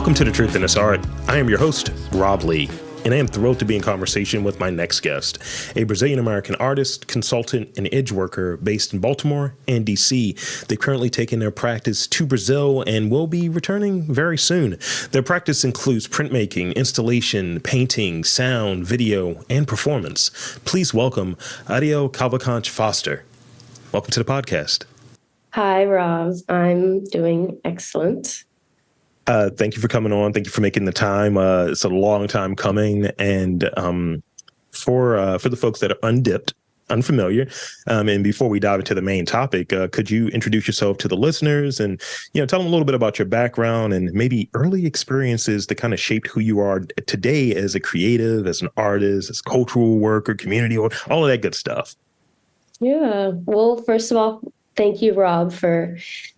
Welcome to The Truth in This Art. I am your host, Rob Lee, and I am thrilled to be in conversation with my next guest, a Brazilian-American artist, consultant, and edge worker based in Baltimore and D.C. They've currently taken their practice to Brazil and will be returning very soon. Their practice includes printmaking, installation, painting, sound, video, and performance. Please welcome Ariel Cavalcante Foster. Welcome to the podcast. Hi, Rob. I'm doing excellent. Thank you for coming on. Thank you for making the time. It's a long time coming. And for the folks that are undipped, unfamiliar, and before we dive into the main topic, could you introduce yourself to the listeners and, tell them a little bit about your background and maybe early experiences that kind of shaped who you are today as a creative, as an artist, as a cultural worker, community, all of that good stuff. Yeah. Well, first of all, thank you, Rob, for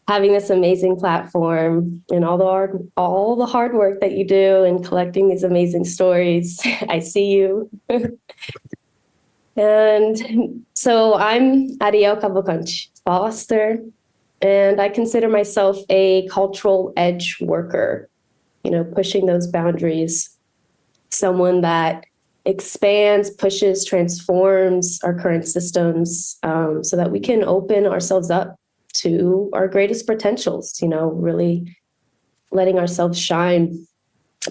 having this amazing platform and all the hard work that you do in collecting these amazing stories. I see you. And so I'm Ariel Cavalcante Foster, and I consider myself a cultural edge worker, pushing those boundaries, someone that expands, pushes, transforms our current systems so that we can open ourselves up to our greatest potentials, really letting ourselves shine.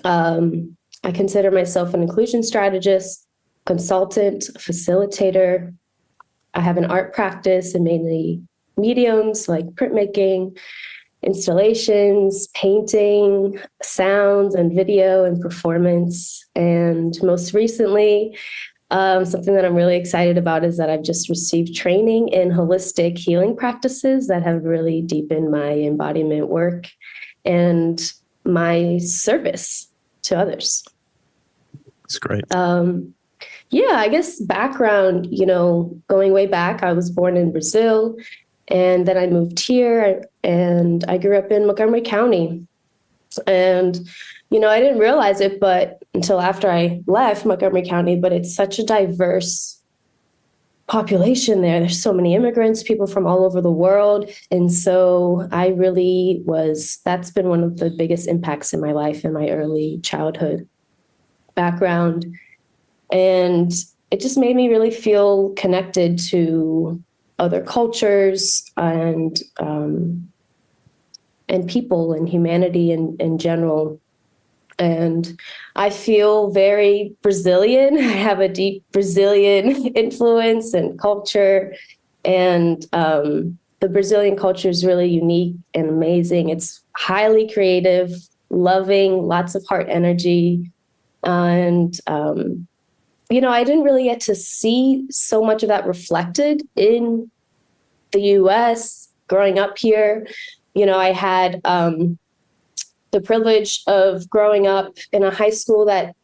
I consider myself an inclusion strategist, consultant, facilitator. I have an art practice and mainly mediums like printmaking, installations, painting, sounds and video and performance. And most recently, something that I'm really excited about is that I've just received training in holistic healing practices that have really deepened my embodiment work and my service to others. That's great. I guess background, going way back, I was born in Brazil. And then I moved here and I grew up in Montgomery County. And, I didn't realize it, but until after I left Montgomery County, but it's such a diverse population there. There's so many immigrants, people from all over the world. And so that's been one of the biggest impacts in my life in my early childhood background. And it just made me really feel connected to other cultures and people and humanity in general. And I feel very Brazilian. I have a deep Brazilian influence and culture. And the Brazilian culture is really unique and amazing. It's highly creative, loving, lots of heart energy. And I didn't really get to see so much of that reflected in the US growing up here. I had the privilege of growing up in a high school that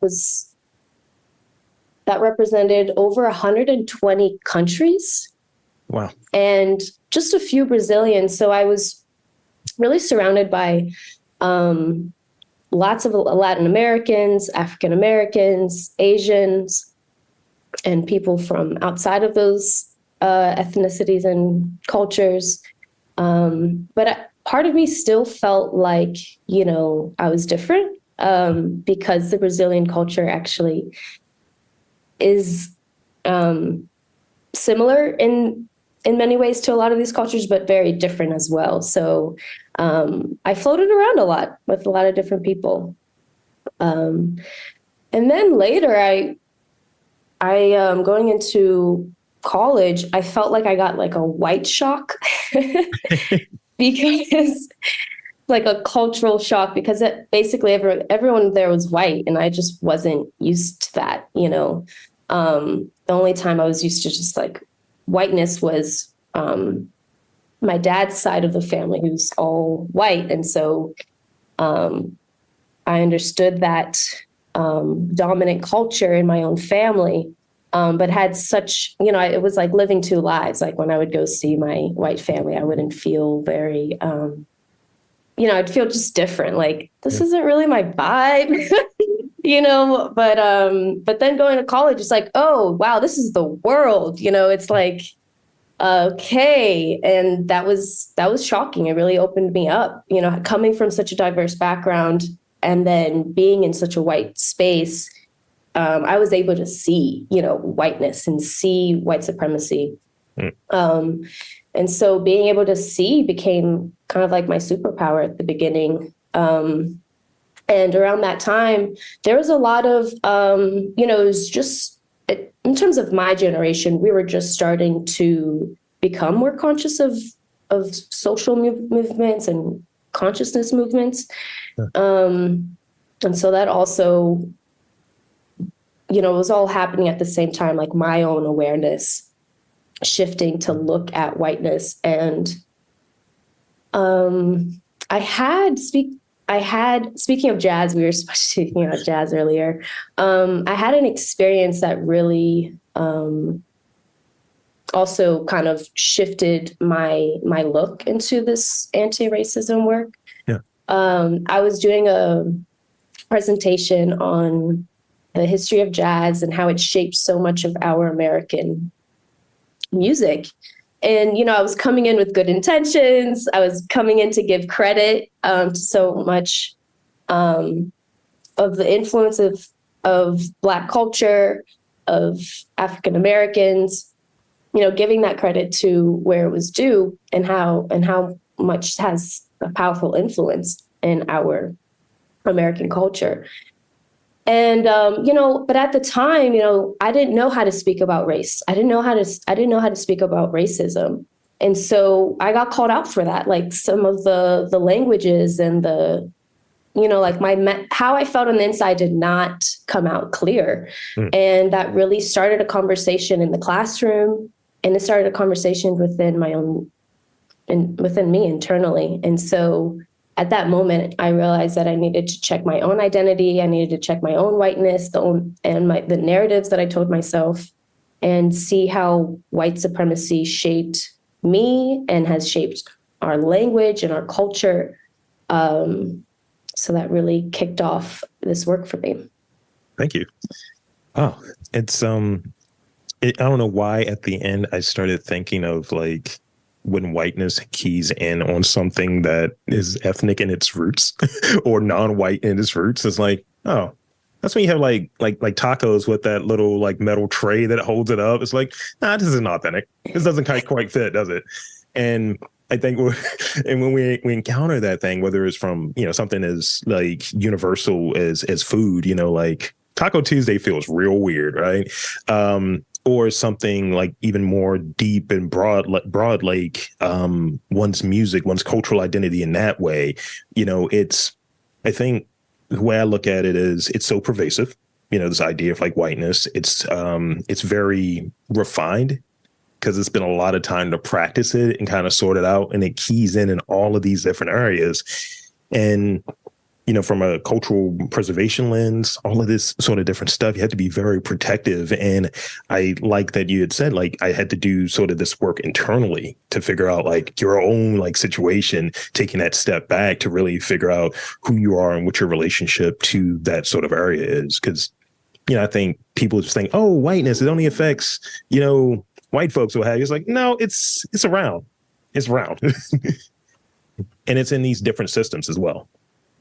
represented over 120 countries. Wow. And just a few Brazilians. So I was really surrounded by lots of Latin Americans, African Americans, Asians, and people from outside of those ethnicities and cultures. But part of me still felt like, I was different because the Brazilian culture actually is similar in many ways to a lot of these cultures, but very different as well. So I floated around a lot with a lot of different people. And then later, I going into college, I felt like I got like a white shock because like a cultural shock, because basically everyone there was white and I just wasn't used to that. The only time I was used to just like whiteness was my dad's side of the family, who's all white. And so I understood that dominant culture in my own family. But had such, it was like living two lives. Like when I would go see my white family, I wouldn't feel very, I'd feel just different. Like, this isn't really my vibe, but then going to college, it's like, oh, wow, this is the world. It's like, okay. And that was shocking. It really opened me up, coming from such a diverse background. And then being in such a white space, I was able to see, whiteness and see white supremacy. And so being able to see became kind of like my superpower at the beginning. And around that time, there was a lot of, it was just, in terms of my generation, we were just starting to become more conscious of social movements and consciousness movements. And so that also, it was all happening at the same time, like my own awareness shifting to look at whiteness. And speaking of jazz, we were speaking about jazz earlier. I had an experience that really also kind of shifted my look into this anti-racism work. Yeah. I was doing a presentation on the history of jazz and how it shaped so much of our American music. And, I was coming in with good intentions. I was coming in to give credit to so much of the influence of Black culture, of African Americans, giving that credit to where it was due and how much has a powerful influence in our American culture. And, but at the time, I didn't know how to speak about race. I didn't know how to speak about racism. And so I got called out for that. Like some of the languages and the, like how I felt on the inside did not come out clear. And that really started a conversation in the classroom, and it started a conversation within within me internally. And so at that moment, I realized that I needed to check my own identity. I needed to check my own whiteness, the narratives that I told myself, and see how white supremacy shaped me and has shaped our language and our culture. So that really kicked off this work for me. Thank you. Oh, it's I don't know why at the end I started thinking of like when whiteness keys in on something that is ethnic in its roots or non-white in its roots. It's like, oh, that's when you have like tacos with that little like metal tray that holds it up. It's like, nah, this isn't authentic. This doesn't quite fit, does it? And I think when we encounter that thing, whether it's from, something as like universal as food, like Taco Tuesday feels real weird, right? Or something like even more deep and broad, like one's music, one's cultural identity in that way. I think the way I look at it is it's so pervasive, this idea of like whiteness. It's very refined because it's been a lot of time to practice it and kind of sort it out. And it keys in all of these different areas. And from a cultural preservation lens, all of this sort of different stuff, you have to be very protective. And I like that you had said, like, I had to do sort of this work internally to figure out like your own like situation, taking that step back to really figure out who you are and what your relationship to that sort of area is. Because, I think people just think, oh, whiteness, it only affects, white folks will have. It's like, no, it's around. It's around. And it's in these different systems as well.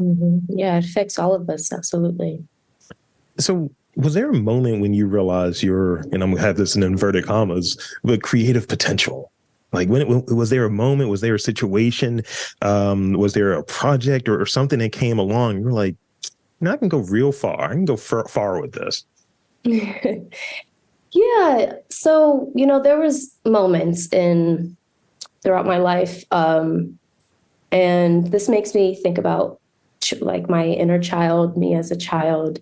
Mm-hmm. Yeah, it affects all of us. Absolutely. So was there a moment when you realized and I'm going to have this in inverted commas, the creative potential? Like when was there a moment, was there a situation, was there a project or something that came along? You were like, I can go real far. I can go far with this. Yeah. So, there was moments throughout my life. And this makes me think about like my inner child, me as a child,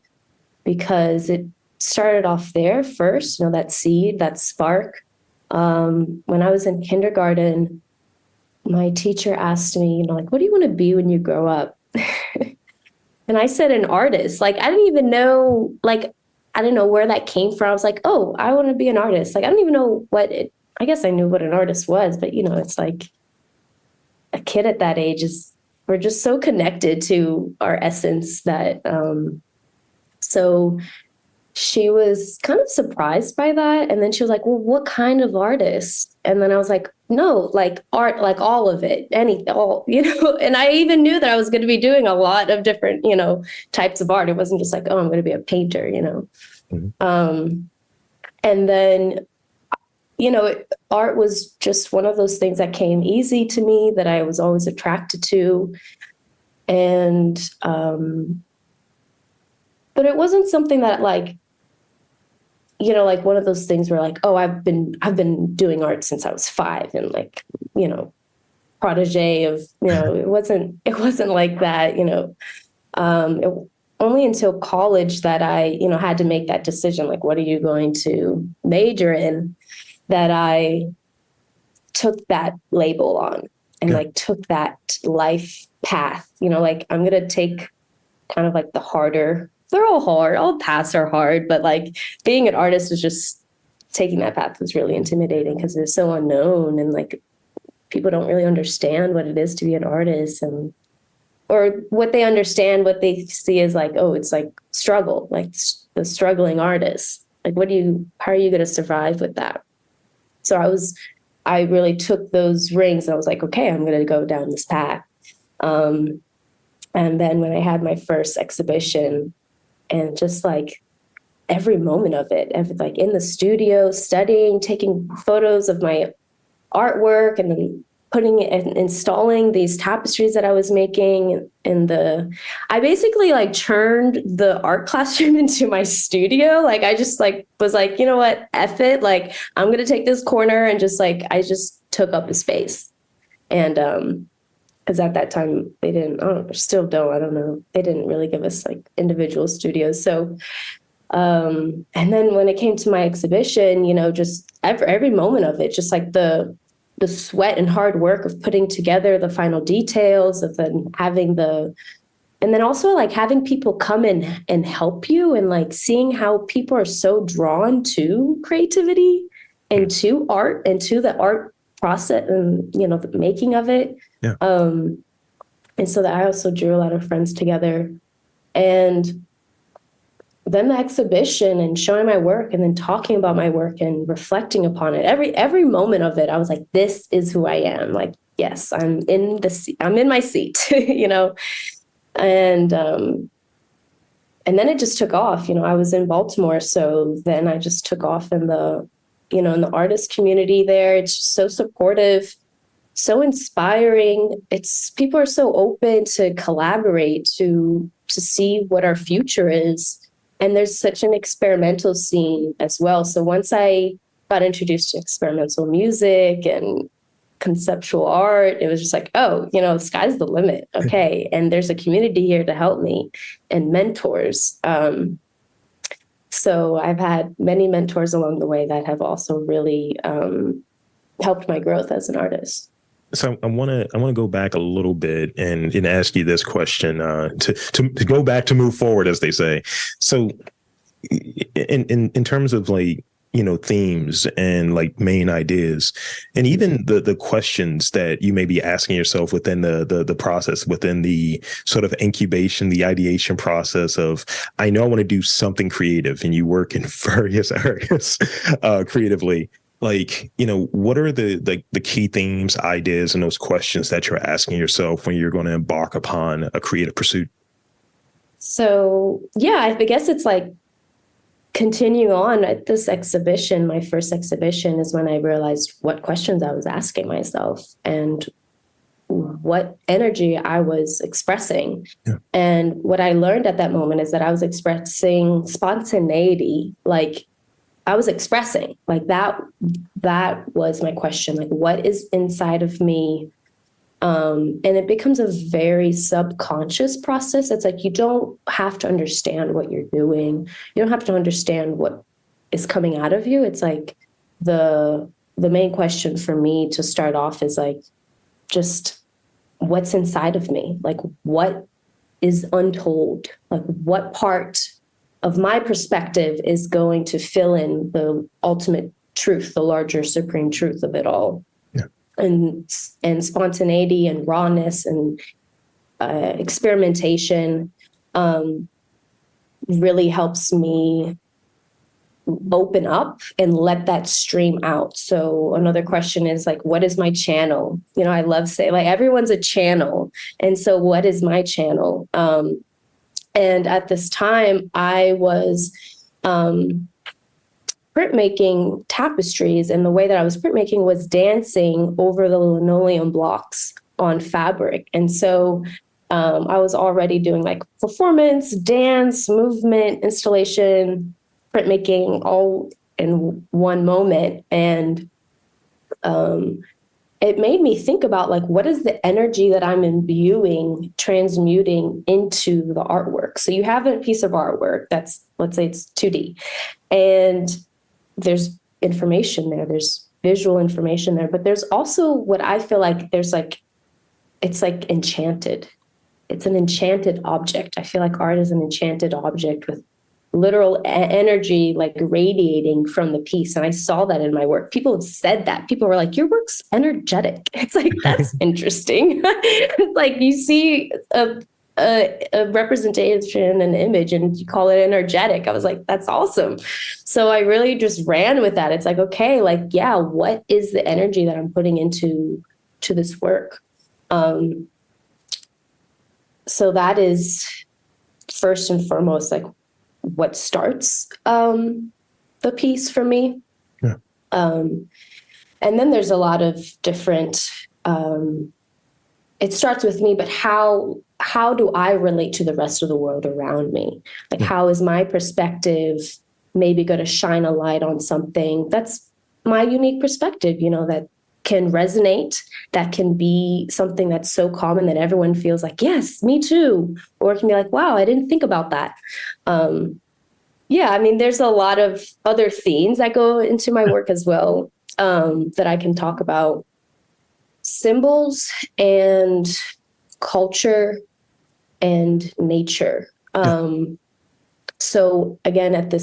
because it started off there first, that seed, that spark. When I was in kindergarten, my teacher asked me, like, what do you want to be when you grow up? And I said an artist. Like, I didn't even know, like, I didn't know where that came from. I was like, oh, I want to be an artist. Like, I don't even know I guess I knew what an artist was, but it's like a kid at that age we're just so connected to our essence that, so she was kind of surprised by that. And then she was like, well, what kind of artist? And then I was like, no, like art, like all of it, all, and I even knew that I was going to be doing a lot of different, types of art. It wasn't just like, oh, I'm going to be a painter. And then, art was just one of those things that came easy to me, that I was always attracted to. And, but it wasn't something that like one of those things where like, oh, I've been doing art since I was 5 and like, protege of, it wasn't like that, only until college that I, had to make that decision. Like, what are you going to major in? That I took that label on and like took that life path, like I'm going to take kind of like the harder, they're all hard. All paths are hard, but like being an artist was just taking that path was really intimidating because it's so unknown and like people don't really understand what it is to be an artist, and or what they understand, what they see is like, oh, it's like struggle, like the struggling artist. Like, how are you going to survive with that? So I really took those rings and I was like, okay, I'm going to go down this path. And then when I had my first exhibition, and just like every moment of it, like in the studio, studying, taking photos of my artwork, and then putting it and installing these tapestries that I was making I basically like turned the art classroom into my studio. Like I just like was like, you know what, F it. Like I'm going to take this corner and just like, I just took up a space. And, because at that time they didn't, still don't, I don't know. They didn't really give us like individual studios. So, and then when it came to my exhibition, just every moment of it, just like the sweat and hard work of putting together the final details of then and then also like having people come in and help you, and like seeing how people are so drawn to creativity and to art and to the art process and, the making of it. Yeah. And so that I also drew a lot of friends together. And then the exhibition and showing my work and then talking about my work and reflecting upon it, every moment of it, I was like, this is who I am. Like, yes, I'm in my seat, and then it just took off. I was in Baltimore. So then I just took off in the artist community there. It's just so supportive, so inspiring. People are so open to collaborate, to see what our future is. And there's such an experimental scene as well. So once I got introduced to experimental music and conceptual art, it was just like, oh, sky's the limit. Okay. And there's a community here to help me and mentors. So I've had many mentors along the way that have also really helped my growth as an artist. So I want to go back a little bit and ask you this question to go back to move forward, as they say. So in terms of like, themes and like main ideas, and even the questions that you may be asking yourself within the process, within the sort of incubation, the ideation process of, I know I want to do something creative, and you work in various areas creatively. Like, what are the key themes, ideas, and those questions that you're asking yourself when you're going to embark upon a creative pursuit? So, yeah, I guess it's like continue on at this exhibition. My first exhibition is when I realized what questions I was asking myself and what energy I was expressing. Yeah. And what I learned at that moment is that I was expressing spontaneity, like I was expressing like that was my question. Like, what is inside of me? And it becomes a very subconscious process. It's like, you don't have to understand what you're doing. You don't have to understand what is coming out of you. It's like the main question for me to start off is like, just what's inside of me? Like, what is untold? Like, what part of my perspective is going to fill in the ultimate truth, the larger supreme truth of it all. Yeah. And spontaneity and rawness and experimentation really helps me open up and let that stream out. So another question is like, what is my channel? You know, I love saying like everyone's a channel. And so what is my channel? And at this time I was printmaking tapestries. And the way that I was printmaking was dancing over the linoleum blocks on fabric. And so I was already doing like performance, dance, movement, installation, printmaking all in one moment. And it made me think about like, what is the energy that I'm imbuing, transmuting into the artwork? So you have a piece of artwork that's, let's say it's 2D, and there's information there, there's visual information there, but there's also what I feel like there's like, it's like enchanted. It's an enchanted object. I feel like art is an enchanted object with literal energy like radiating from the piece. And I saw that in my work. People have said that. People were like, your work's energetic. It's like, that's interesting. It's like you see a representation, an image, and you call it energetic. I was like, that's awesome. So I really just ran with that. It's like, okay, like, yeah, what is the energy that I'm putting into this work? So that is first and foremost, like what starts the piece for me. Yeah. And then there's a lot of different, it starts with me, but how do I relate to the rest of the world around me? Like, how is my perspective maybe going to shine a light on something that's my unique perspective, you know, that can resonate, that can be something that's so common that everyone feels like, yes, me too. Or it can be like, wow, I didn't think about that. Yeah, I mean, there's a lot of other themes that go into my work as well, that I can talk about. Symbols and culture and nature. So again, at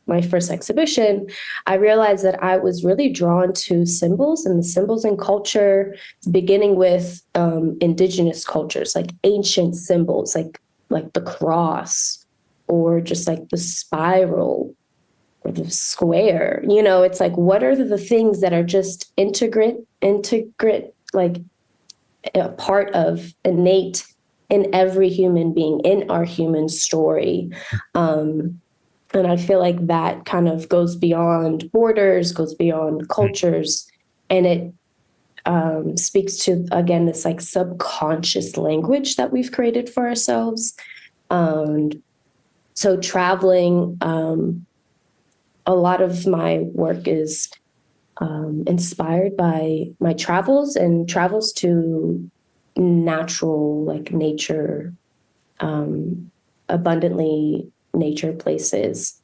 my first exhibition, I realized that I was really drawn to symbols and the symbols and culture, beginning with indigenous cultures, like ancient symbols, like the cross, or just like the spiral or the square. You know, it's like, what are the things that are just integrate, like a part of innate in every human being, in our human story. And I feel like that kind of goes beyond borders, goes beyond cultures, and it speaks to, again, this like subconscious language that we've created for ourselves. So traveling, a lot of my work is inspired by my travels and travels to natural, like nature, abundantly nature places,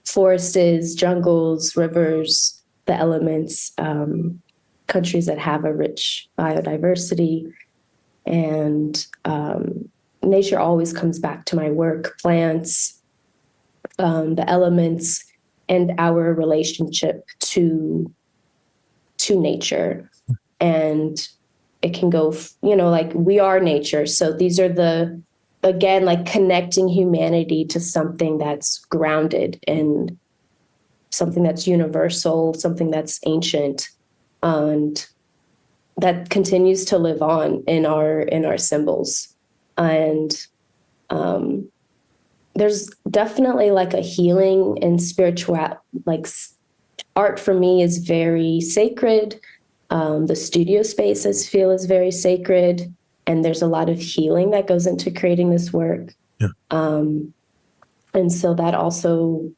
forests, jungles, rivers, the elements, countries that have a rich biodiversity. And nature always comes back to my work, plants, the elements, and our relationship to nature. And it can go, you know, like we are nature. So these are again, like connecting humanity to something that's grounded and something that's universal, something that's ancient, and that continues to live on in our symbols. And there's definitely like a healing and spiritual, like art for me is very sacred. The studio space I feel is very sacred. And there's a lot of healing that goes into creating this work. Yeah. And so that also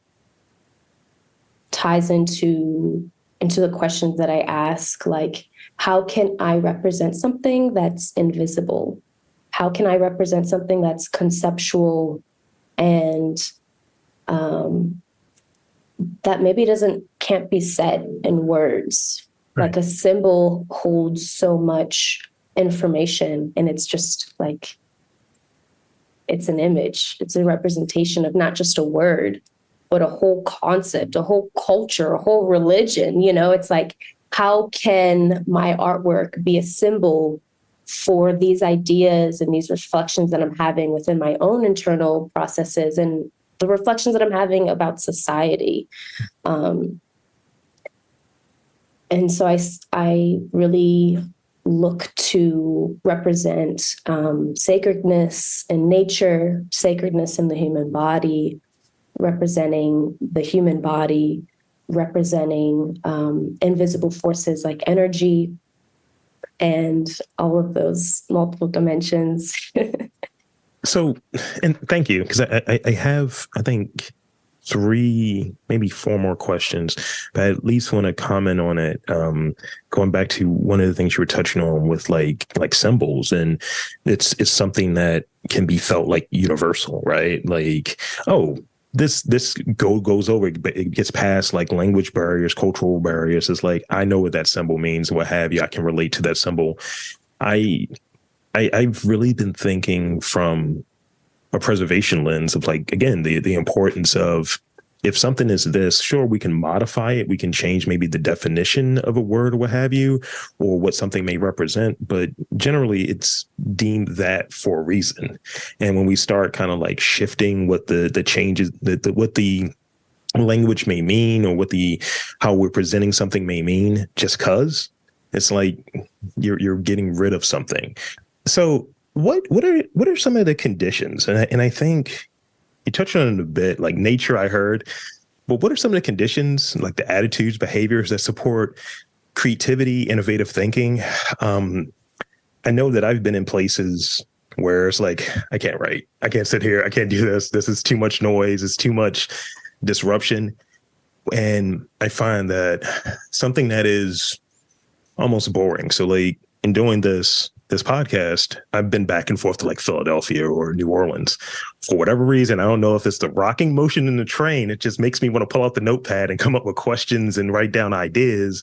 ties into the questions that I ask, like, how can I represent something that's invisible? How can I represent something that's conceptual and that maybe can't be said in words? Right. Like a symbol holds so much information, and it's just like, it's an image. It's a representation of not just a word, but a whole concept, a whole culture, a whole religion. You know, it's like, how can my artwork be a symbol for these ideas and these reflections that I'm having within my own internal processes, and the reflections that I'm having about society. And so I really look to represent sacredness in nature, sacredness in the human body, representing the human body, representing invisible forces like energy, and all of those multiple dimensions. So, and thank you, because I have, I think, 3, maybe 4 more questions, but I at least want to comment on it. Going back to one of the things you were touching on with like symbols, and it's something that can be felt like universal, right? Like, oh, this goes over, but it gets past like language barriers, cultural barriers. It's like, I know what that symbol means, what have you. I can relate to that symbol. I've really been thinking from a preservation lens of like, again, the importance of, if something is this, sure, we can modify it. We can change maybe the definition of a word or what have you, or what something may represent. But generally, it's deemed that for a reason. And when we start kind of like shifting what the changes, what the language may mean, or what how we're presenting something may mean, just cause, it's like you're getting rid of something. So what are some of the conditions? And I think you touched on it a bit, like nature, I heard, but what are some of the conditions, like the attitudes, behaviors that support creativity, innovative thinking? I know that I've been in places where it's like, I can't write, I can't sit here, I can't do this. This is too much noise. It's too much disruption. And I find that something that is almost boring. So like in doing this podcast, I've been back and forth to like Philadelphia or New Orleans for whatever reason. I don't know if it's the rocking motion in the train. It just makes me want to pull out the notepad and come up with questions and write down ideas.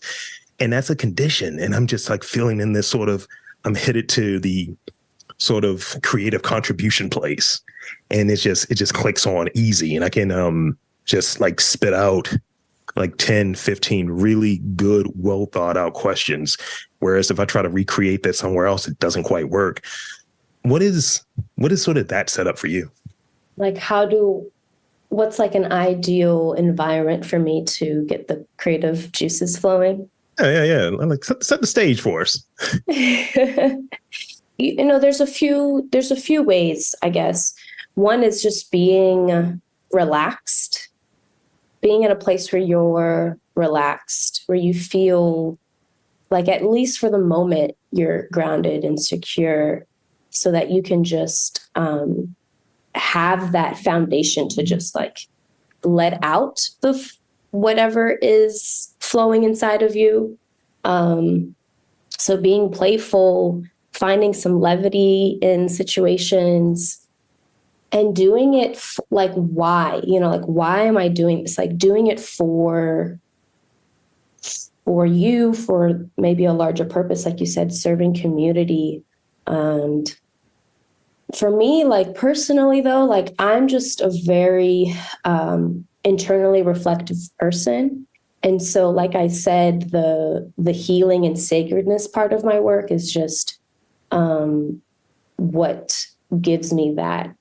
And that's a condition. And I'm just like feeling in this sort of, I'm headed to the sort of creative contribution place. And it just clicks on easy. And I can just like spit out like 10, 15 really good, well thought out questions. Whereas if I try to recreate that somewhere else, it doesn't quite work. What is sort of that setup for you? Like what's like an ideal environment for me to get the creative juices flowing? Yeah. Like set the stage for us. You know, there's a few ways, I guess. One is just being relaxed, being in a place where you're relaxed, where you feel like, at least for the moment, you're grounded and secure, so that you can just have that foundation to just like let out whatever is flowing inside of you. So being playful, finding some levity in situations, and doing it like, why, like, why am I doing this? Like doing it for you, for maybe a larger purpose, like you said, serving community. And for me, like personally though, like I'm just a very internally reflective person. And so, like I said, the healing and sacredness part of my work is just what gives me that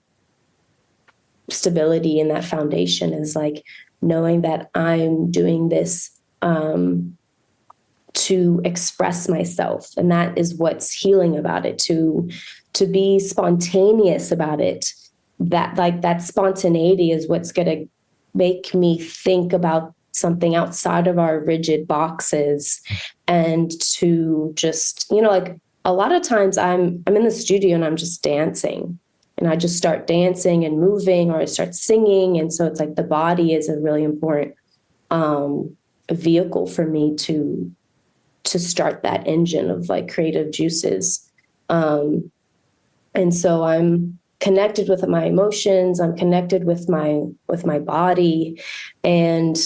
stability, and that foundation is like knowing that I'm doing this to express myself. And that is what's healing about it, to be spontaneous about it. That like that spontaneity is what's going to make me think about something outside of our rigid boxes, and to just, like a lot of times I'm in the studio and I'm just dancing, and I just start dancing and moving, or I start singing. And so it's like the body is a really important vehicle for me to start that engine of like creative juices. And so I'm connected with my emotions. I'm connected with my body, and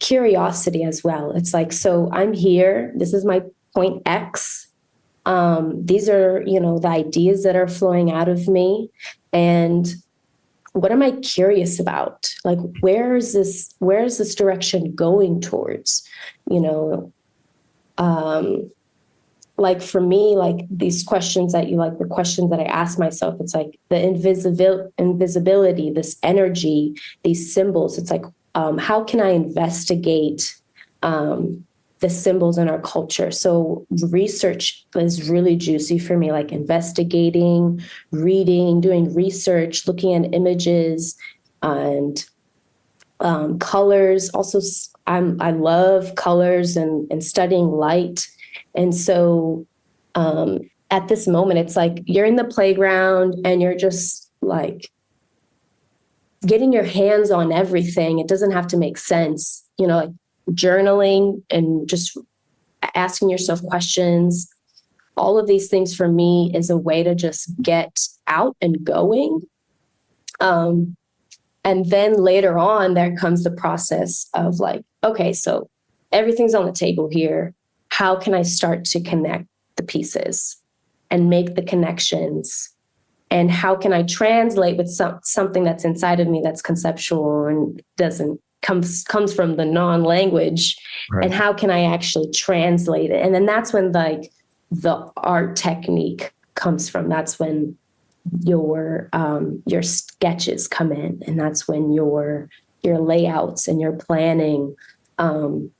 curiosity as well. It's like, so I'm here. This is my point X. These are, the ideas that are flowing out of me. And what am I curious about? Like, where is this direction going towards? like for me, like these questions that you like, the questions that I ask myself, it's like the invisibility, this energy, these symbols. It's like, how can I investigate the symbols in our culture? So research is really juicy for me, like investigating, reading, doing research, looking at images and colors. Also, I love colors and studying light. And so at this moment, it's like you're in the playground and you're just like getting your hands on everything. It doesn't have to make sense, like journaling and just asking yourself questions. All of these things for me is a way to just get out and going. And then later on, there comes the process of like, okay, so everything's on the table here. How can I start to connect the pieces and make the connections? And how can I translate with something that's inside of me that's conceptual and comes from the non-language? Right. And how can I actually translate it? And then that's when like the art technique comes from. That's when your sketches come in, and that's when your layouts and your planning come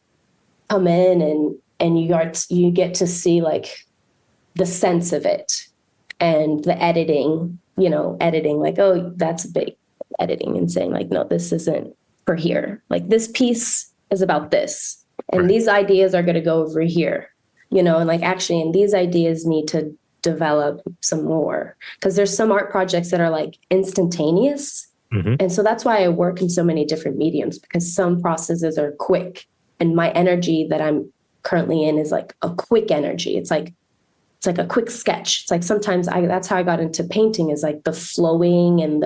in, and you get to see like the sense of it and the editing like, oh, that's a big editing and saying like, no, this isn't for here. Like this piece is about this, and right. These ideas are going to go over here, and like actually, and these ideas need to develop some more, because there's some art projects that are like instantaneous. Mm-hmm. And so that's why I work in so many different mediums, because some processes are quick, and my energy that I'm currently in is like a quick energy. It's like a quick sketch. It's like sometimes that's how I got into painting, is like the flowing and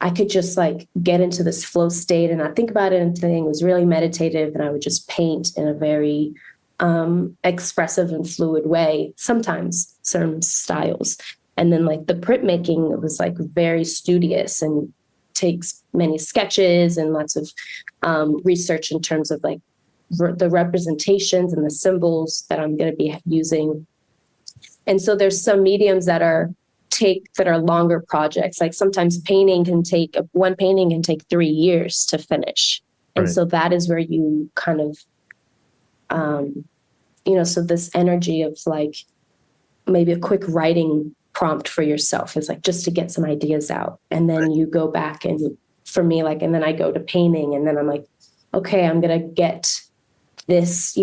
I could just like get into this flow state and not think about it, and it was really meditative, and I would just paint in a very expressive and fluid way, sometimes certain styles. And then like the printmaking was like very studious and takes many sketches and lots of research in terms of like the representations and the symbols that I'm going to be using. And so there's some mediums that are longer projects. Like sometimes one painting can take 3 years to finish. And right. So that is where you kind of so this energy of like maybe a quick writing prompt for yourself is like just to get some ideas out. And then you go back, and for me, like, and then I go to painting, and then I'm like, okay, I'm going to get this,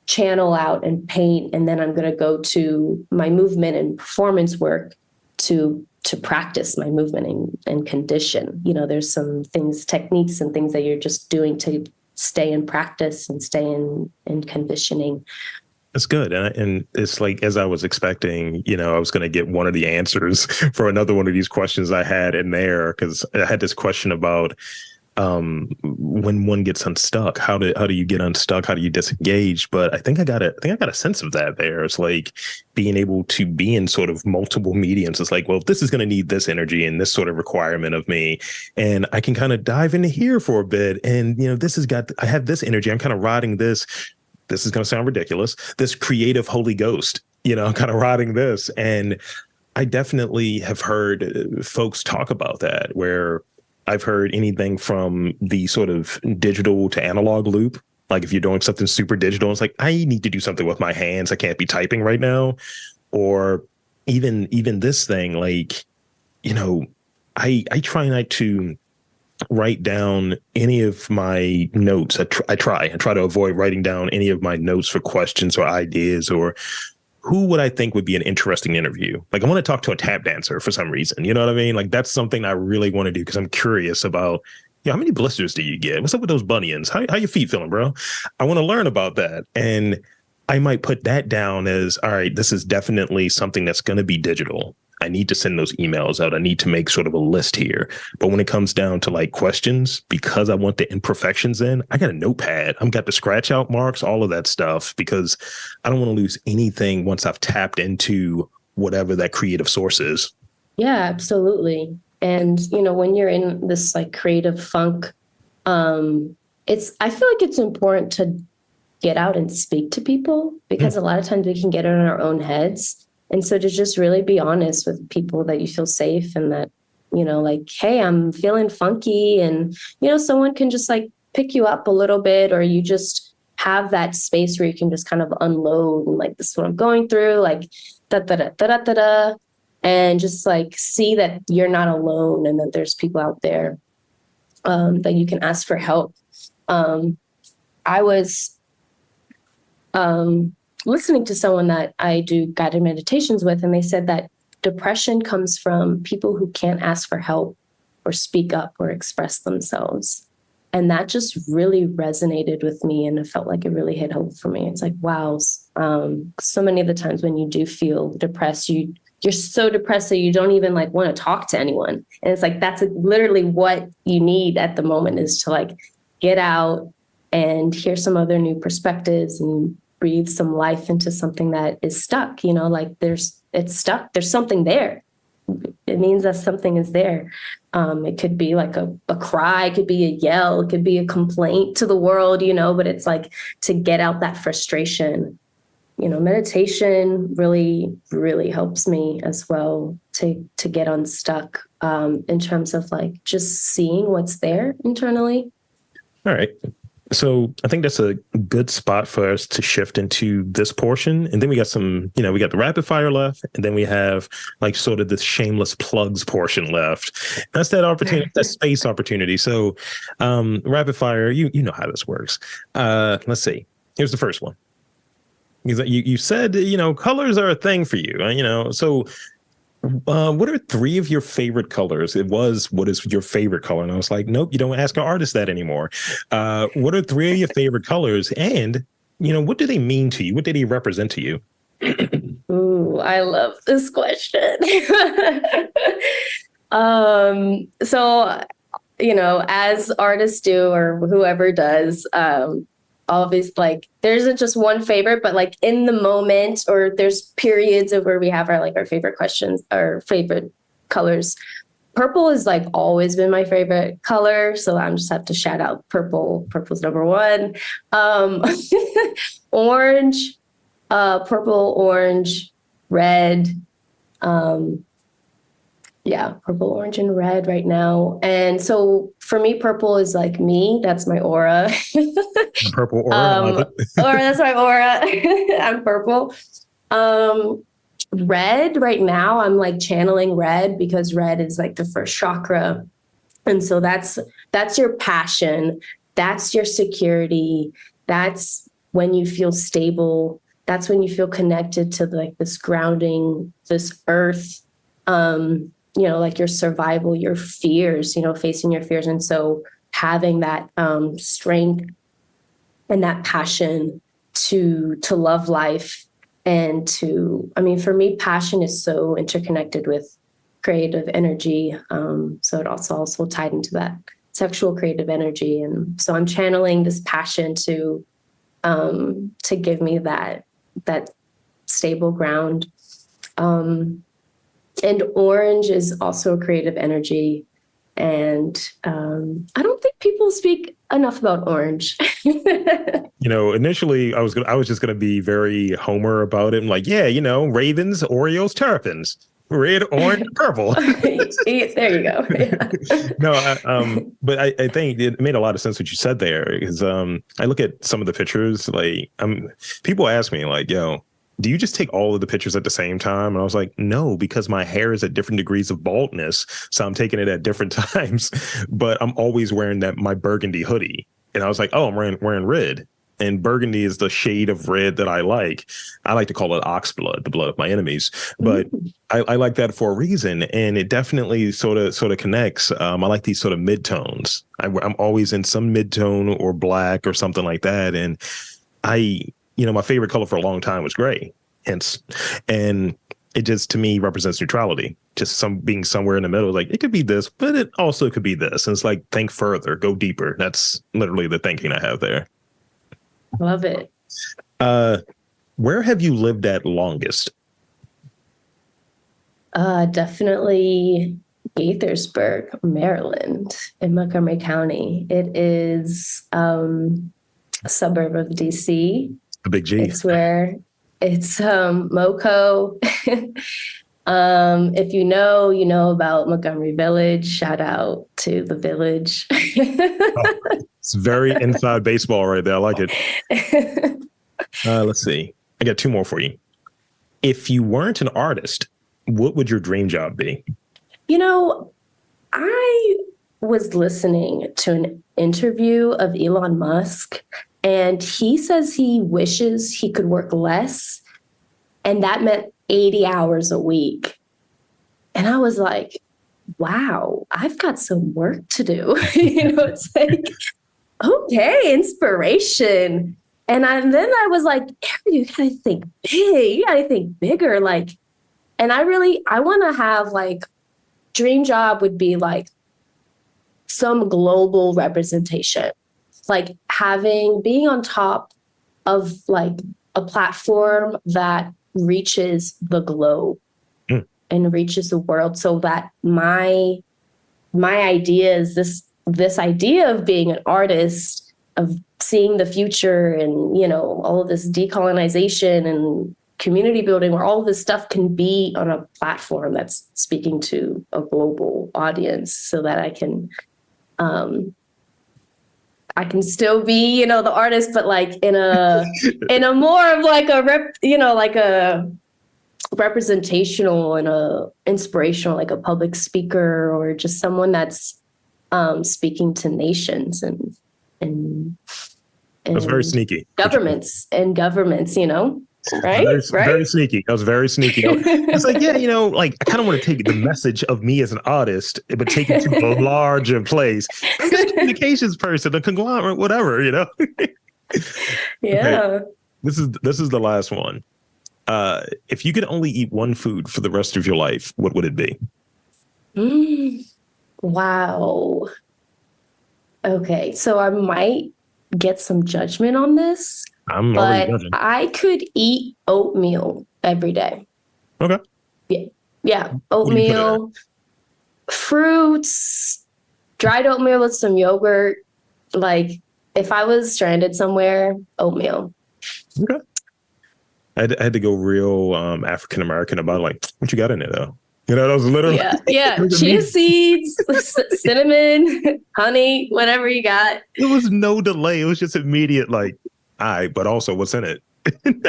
channel out and paint. And then I'm going to go to my movement and performance work to practice my movement and condition. There's some techniques and things that you're just doing to stay in practice and stay in conditioning. That's good. And it's like, as I was expecting, I was going to get one of the answers for another one of these questions I had in there, because I had this question about when one gets unstuck, how do you get unstuck? How do you disengage? But I think I got a sense of that there. It's like being able to be in sort of multiple mediums. It's like, well, this is going to need this energy and this sort of requirement of me, and I can kind of dive into here for a bit. And, I have this energy. I'm kind of riding this. This is going to sound ridiculous, this creative Holy Ghost, kind of riding this. And I definitely have heard folks talk about that, where I've heard anything from the sort of digital to analog loop. Like if you're doing something super digital, it's like, I need to do something with my hands. I can't be typing right now. Or even this thing, like, I try not to write down any of my notes. I try to avoid writing down any of my notes for questions or ideas, or who would I think would be an interesting interview? Like I want to talk to a tap dancer for some reason. You know what I mean? Like that's something I really want to do, because I'm curious about, how many blisters do you get? What's up with those bunions? How your feet feeling, bro? I want to learn about that. And I might put that down as, all right, this is definitely something that's going to be digital. I need to send those emails out. I need to make sort of a list here. But when it comes down to like questions, because I want the imperfections in, I got a notepad. I've got the scratch out marks, all of that stuff, because I don't want to lose anything once I've tapped into whatever that creative source is. Yeah, absolutely. And, when you're in this like creative funk, I feel like it's important get out and speak to people, because a lot of times we can get in our own heads. And so to just really be honest with people that you feel safe, and that, like, hey, I'm feeling funky, and, someone can just like pick you up a little bit, or you just have that space where you can just kind of unload, and like, this is what I'm going through, like, da da da da da da, and just like see that you're not alone, and that there's people out there that you can ask for help. I was listening to someone that I do guided meditations with, and they said that depression comes from people who can't ask for help or speak up or express themselves. And that just really resonated with me, and it felt like it really hit home for me. It's like, wow, so many of the times when you do feel depressed, you're so depressed that you don't even like want to talk to anyone. And it's like, that's literally what you need at the moment, is to like get out and hear some other new perspectives and breathe some life into something that is stuck, like it's stuck. There's something there. It means that something is there. It could be like a cry, it could be a yell, it could be a complaint to the world, but it's like to get out that frustration. Meditation really, really helps me as well to get unstuck in terms of like just seeing what's there internally. All right. So I think that's a good spot for us to shift into this portion. And then we got some, we got the rapid fire left. And then we have like sort of this shameless plugs portion left. That's that opportunity, that space opportunity. So rapid fire, you know how this works. Let's see. Here's the first one. You said, colors are a thing for you, so what are three of your favorite colors? It was, what is your favorite color? And I was like, nope, you don't ask an artist that anymore. What are three of your favorite colors? And, what do they mean to you? What do they represent to you? Ooh, I love this question. So, as artists do, or whoever does, always like, there isn't just one favorite, but like in the moment, or there's periods of where we have our favorite questions, our favorite colors. Purple has like always been my favorite color, so I'm just have to shout out purple. Purple's number one. Orange, purple, orange, red. Purple, orange, and red right now. And so for me, purple is like me. That's my aura. Purple aura. Or that's my aura. I'm purple. Red right now, I'm like channeling red, because red is like the first chakra. And so that's your passion. That's your security. That's when you feel stable. That's when you feel connected to like this grounding, this earth, like your survival, your fears, facing your fears. And so having that strength and that passion to love life, and for me, passion is so interconnected with creative energy. So it also tied into that sexual creative energy. And so I'm channeling this passion to give me that stable ground. And orange is also a creative energy. And I don't think people speak enough about orange. Initially I was just going to be very Homer about it. I'm like, ravens, Oreos, terrapins, red, orange, purple. There you go. Yeah. No, but I think it made a lot of sense what you said there, because I look at some of the pictures, like people ask me like, do you just take all of the pictures at the same time? And I was like, no, because my hair is at different degrees of baldness. So I'm taking it at different times, but I'm always wearing my burgundy hoodie. And I was like, oh, I'm wearing red. And burgundy is the shade of red that I like. I like to call it ox blood, the blood of my enemies. But I like that for a reason. And it definitely sort of connects. I like these sort of midtones. I'm always in some midtone or black or something like that. And my favorite color for a long time was gray. And it just, to me, represents neutrality. Just being somewhere in the middle. Like, it could be this, but it also could be this. And it's like, think further, go deeper. That's literally the thinking I have there. Love it. Where have you lived at longest? Definitely Gaithersburg, Maryland, in Montgomery County. It is a suburb of D.C. The big G. It's MoCo. If you know about Montgomery Village. Shout out to the village. It's very inside baseball right there. I like it. Let's see. I got two more for you. If you weren't an artist, what would your dream job be? I was listening to an interview of Elon Musk, and he says he wishes he could work less, and that meant 80 hours a week. And I was like, wow, I've got some work to do. It's like, okay, inspiration. And then I was like, you gotta think big, you gotta think bigger. Like, and I want to have dream job would be like some global representation, like being on top of like a platform that reaches the globe and reaches the world, so that my idea is this idea of being an artist, of seeing the future, and all of this decolonization and community building, where all of this stuff can be on a platform that's speaking to a global audience, so that I can still be the artist, but like in a more of like a representational and a inspirational, like a public speaker, or just someone that's speaking to nations and that's very sneaky. Governments, right? Very sneaky. That was very sneaky. It's like, I kind of want to take the message of me as an artist, but take it to a larger place. I'm just a communications person, a conglomerate, whatever, Yeah. Okay. This is the last one. If you could only eat one food for the rest of your life, what would it be? Wow. Okay, so I might get some judgment on this, but I could eat oatmeal every day. Okay. Yeah. Oatmeal, fruits, dried oatmeal with some yogurt. Like if I was stranded somewhere, oatmeal. Okay. I had to go real African American about like, what you got in it though? That was literally chia seeds, cinnamon, honey, whatever you got. It was no delay. It was just immediate, like, but also what's in it?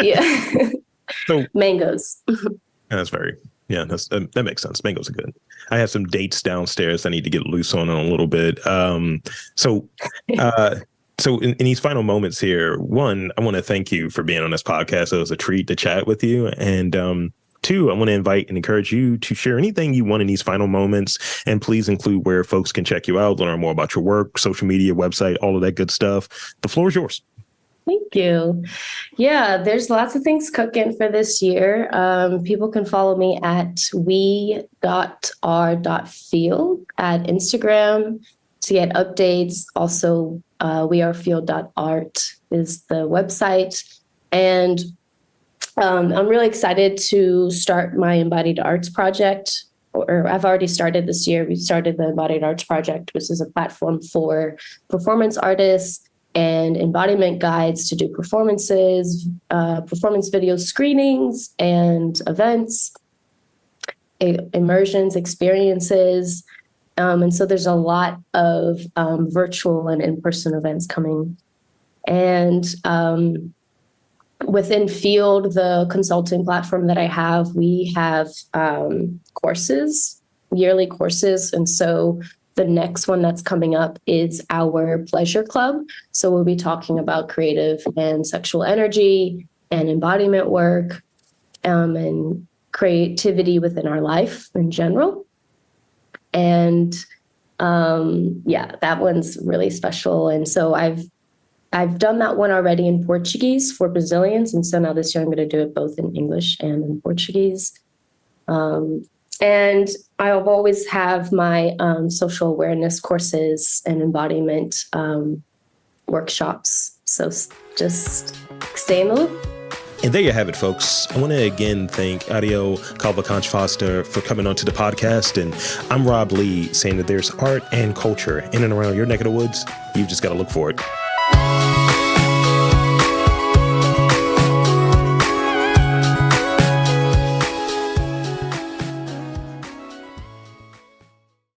Yeah. So mangoes. That makes sense. Mangoes are good. I have some dates downstairs I need to get loose on a little bit. So in these final moments here, one, I want to thank you for being on this podcast. It was a treat to chat with you. And two, I want to invite and encourage you to share anything you want in these final moments. And please include where folks can check you out, learn more about your work, social media, website, all of that good stuff. The floor is yours. Thank you. Yeah, there's lots of things cooking for this year. People can follow me at we.r.field at Instagram to get updates. Also, wearefield.art is the website. And I'm really excited to start my Embodied Arts project, or I've already started this year. We've started the Embodied Arts project, which is a platform for performance artists and embodiment guides to do performances, performance video screenings and events, immersions, experiences. And so there's a lot of virtual and in-person events coming. And within F.I.E.L.D, the consulting platform that I have, we have courses, yearly courses. And so the next one that's coming up is our Pleasure Club. So we'll be talking about creative and sexual energy and embodiment work and creativity within our life in general. And that one's really special. And so I've done that one already in Portuguese for Brazilians. And so now this year I'm going to do it both in English and in Portuguese. And I'll always have my social awareness courses and embodiment workshops. So just stay in the loop. And there you have it, folks. I want to again thank Ariel Cavalcante Foster for coming onto the podcast. And I'm Rob Lee, saying that there's art and culture in and around your neck of the woods. You've just got to look for it.